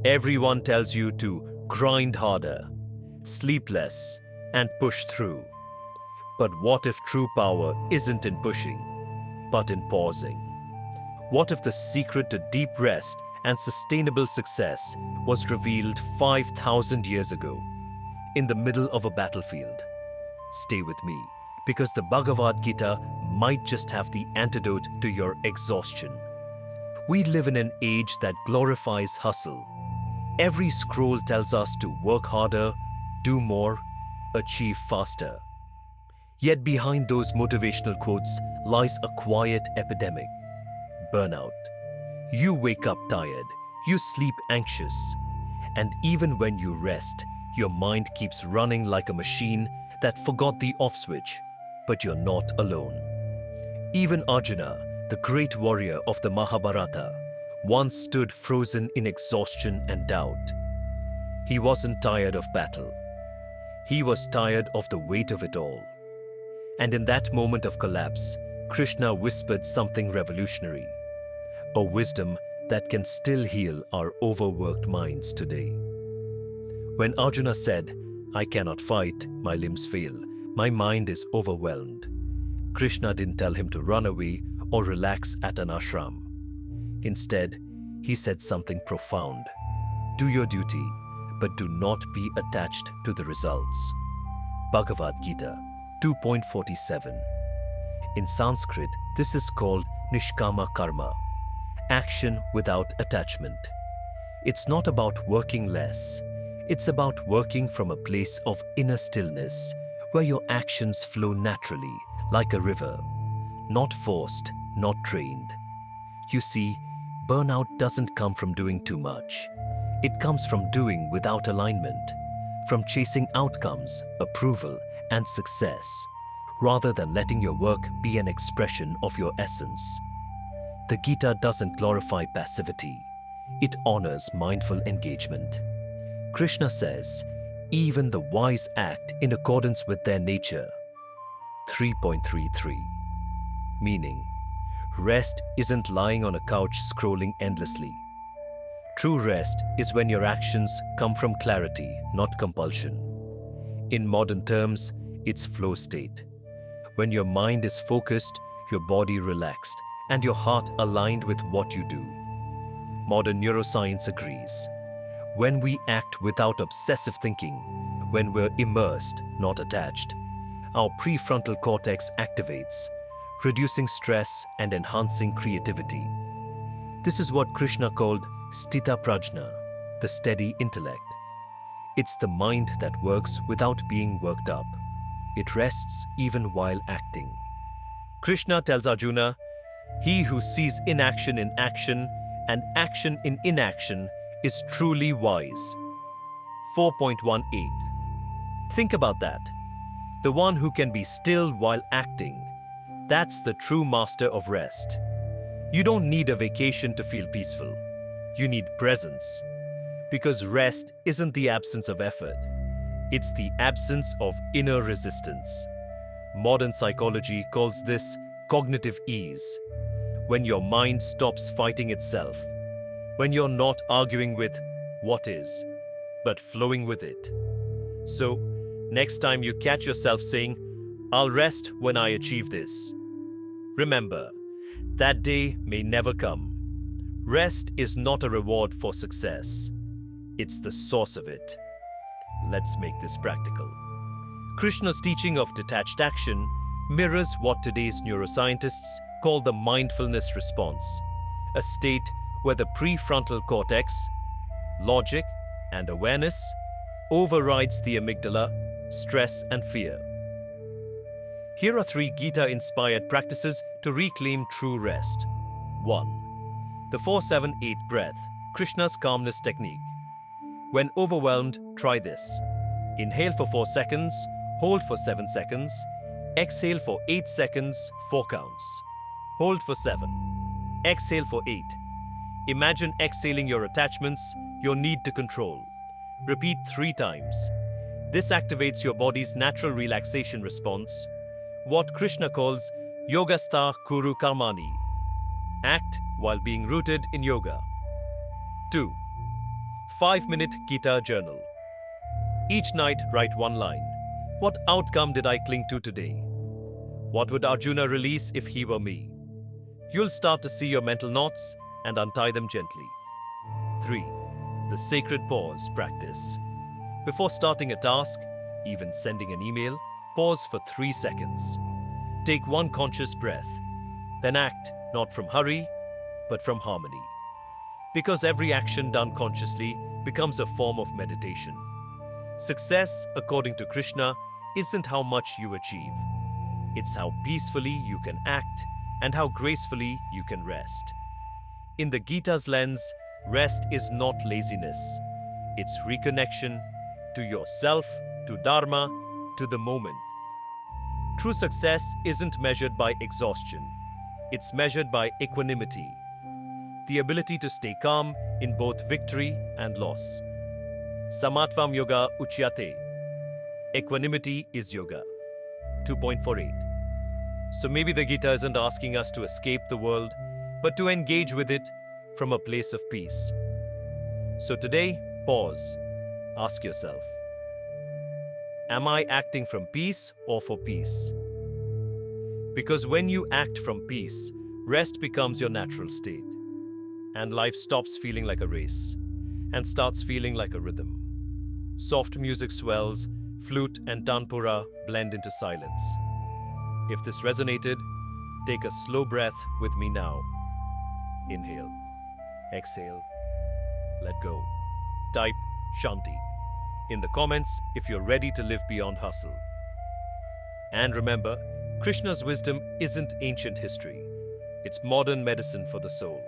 Everyone tells you to grind harder, sleep less, and push through. But what if true power isn't in pushing, but in pausing? What if the secret to deep rest and sustainable success was revealed 5,000 years ago, in the middle of a battlefield? Stay with me, because the Bhagavad Gita might just have the antidote to your exhaustion. We live in an age that glorifies hustle. Every scroll tells us to work harder, do more, achieve faster. Yet behind those motivational quotes lies a quiet epidemic: burnout. You wake up tired, you sleep anxious, and even when you rest, your mind keeps running like a machine that forgot the off switch. But you're not alone. Even Arjuna, the great warrior of the Mahabharata, once stood frozen in exhaustion and doubt. He wasn't tired of battle. He was tired of the weight of it all. And in that moment of collapse, Krishna whispered something revolutionary, a wisdom that can still heal our overworked minds today. When Arjuna said, "I cannot fight, my limbs fail, my mind is overwhelmed," Krishna didn't tell him to run away or relax at an ashram. Instead, he said something profound. Do your duty, but do not be attached to the results. Bhagavad Gita 2.47. In Sanskrit, this is called Nishkama Karma, action without attachment. It's not about working less. It's about working from a place of inner stillness, where your actions flow naturally, like a river, not forced, not trained. You see, burnout doesn't come from doing too much. It comes from doing without alignment, from chasing outcomes, approval, and success, rather than letting your work be an expression of your essence. The Gita doesn't glorify passivity. It honors mindful engagement. Krishna says, even the wise act in accordance with their nature. 3.33. Meaning, rest isn't lying on a couch scrolling endlessly. True rest is when your actions come from clarity, not compulsion. In modern terms, it's flow state. When your mind is focused, your body relaxed, and your heart aligned with what you do. Modern neuroscience agrees. When we act without obsessive thinking, when we're immersed, not attached, our prefrontal cortex activates, reducing stress and enhancing creativity. This is what Krishna called Sthita Prajna, the steady intellect. It's the mind that works without being worked up. It rests even while acting. Krishna tells Arjuna, he who sees inaction in action and action in inaction is truly wise. 4.18. Think about that. The one who can be still while acting. That's the true master of rest. You don't need a vacation to feel peaceful. You need presence. Because rest isn't the absence of effort. It's the absence of inner resistance. Modern psychology calls this cognitive ease. When your mind stops fighting itself. When you're not arguing with what is, but flowing with it. So, next time you catch yourself saying, "I'll rest when I achieve this," remember, that day may never come. Rest is not a reward for success. It's the source of it. Let's make this practical. Krishna's teaching of detached action mirrors what today's neuroscientists call the mindfulness response, a state where the prefrontal cortex, logic, and awareness overrides the amygdala, stress, and fear. Here are 3 Gita-inspired practices to reclaim true rest. 1. The 4-7-8 breath, Krishna's calmness technique. When overwhelmed, try this. Inhale for 4 seconds, hold for 7 seconds, exhale for 8 seconds, 4 counts. Hold for 7. Exhale for 8. Imagine exhaling your attachments, your need to control. Repeat 3 times. This activates your body's natural relaxation response, what Krishna calls Yogastha Kuru Karmani. Act while being rooted in yoga. 2. 5-minute Gita journal. Each night, write one line. What outcome did I cling to today? What would Arjuna release if he were me? You'll start to see your mental knots and untie them gently. 3. The sacred pause practice. Before starting a task, even sending an email, pause for 3 seconds. Take one conscious breath. Then act, not from hurry, but from harmony. Because every action done consciously becomes a form of meditation. Success, according to Krishna, isn't how much you achieve. It's how peacefully you can act and how gracefully you can rest. In the Gita's lens, rest is not laziness. It's reconnection to yourself, to Dharma, to the moment. True success isn't measured by exhaustion. It's measured by equanimity, the ability to stay calm in both victory and loss. Samatvam yoga uchyate. Equanimity is yoga. 2.48. So maybe the Gita isn't asking us to escape the world, but to engage with it from a place of peace. So today, pause. Ask yourself, am I acting from peace or for peace? Because when you act from peace, rest becomes your natural state. And life stops feeling like a race and starts feeling like a rhythm. Soft music swells, flute and tanpura blend into silence. If this resonated, take a slow breath with me now. Inhale, exhale, let go. Type Shanti in the comments if you're ready to live beyond hustle. And remember, Krishna's wisdom isn't ancient history. It's modern medicine for the soul.